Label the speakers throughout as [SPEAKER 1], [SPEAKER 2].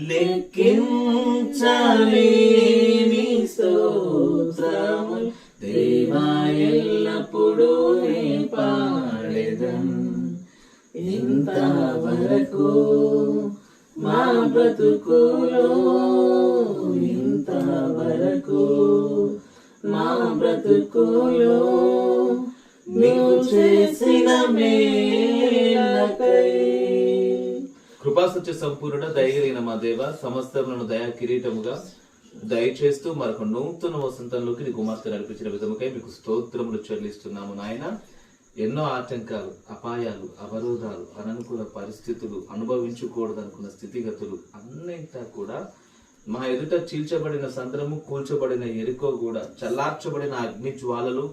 [SPEAKER 1] లెక్కించలేని స్తోత్రములు దేవా ఎల్లప్పుడూ నీ పాడెదన్. ఇంతవరకు మా బ్రతుకులో, ఇంతవరకు మా బ్రతుకులో నీవు చేసిన మేలకై. కృపాసత్య సంపూర్ణ దయగలిగిన మా దేవ, సమస్తములను దయా కిరీటముగా దయచేస్తూ మరొక నూతన వసంతంలోకి నీ కుమార్తె నడిపించిన విధముకై మీకు స్తోత్రములు చెల్లిస్తున్నాము నాయన. ఎన్నో ఆటంకాలు, అపాయాలు, అవరోధాలు, అననుకూల పరిస్థితులు, అనుభవించకూడదనుకున్న స్థితిగతులు అన్నింటా కూడా మా ఎదుట చీల్చబడిన సంద్రము, కూల్చబడిన ఎరుకో కూడా, చల్లార్చబడిన అగ్ని జ్వాలలు,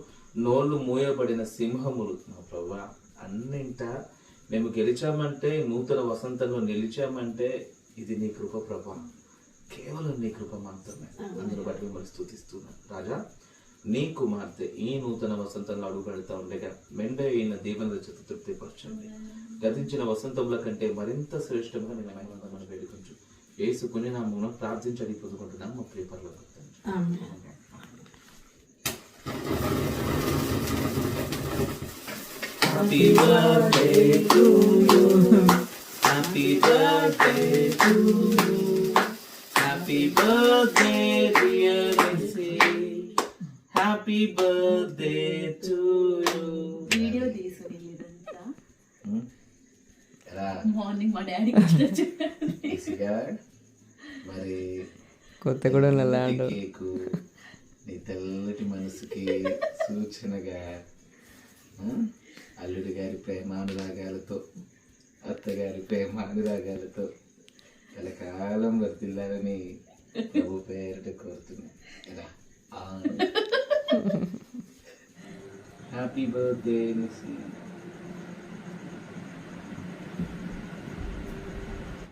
[SPEAKER 1] నోళ్లు మూయబడిన సింహములు నా ప్రభువా అన్నింటా మేము గెలిచామంటే, నూతన వసంతంలో నిలిచామంటే ఇది నీ కృప ప్రభా, కేవలం నీ కృప మాత్రమే. అందరూ బట్టి మిమ్మల్ని స్తుతిస్తున్నాను రాజా. నీ కుమార్తె ఈ నూతన వసంతంలో అడుగు పెడతా ఉండగా మెండైన దీవెనల చేత తృప్తిపరచండి. గతించిన వసంతముల కంటే మరింత శ్రేష్టంగా నేను మహిమను వేడుకొంచు యేసు పుణ్యనామమున ప్రార్థించడి పొందుకుంటున్నాను మా ప్రియ పరలోక తండ్రి. Happy birthday to you. Happy birthday to you. Happy birthday dear Nancy. Happy birthday to you.
[SPEAKER 2] Video తీసుకుని ఇదంతా
[SPEAKER 1] ఎలా
[SPEAKER 2] మార్నింగ్ మా డాడీ
[SPEAKER 1] మరి
[SPEAKER 3] కొత్తగూడెం ల్యాండ్
[SPEAKER 1] కేకు నీ తెల్లటి మనసుకి సూచనగా అల్లుడి గారి ప్రేమానురాగాలతో, అత్తగారి ప్రేమానురాగాలతో కలకాలం వర్తిల్లాలని ప్రభు పేరిట కోరుతున్నా. Happy birthday.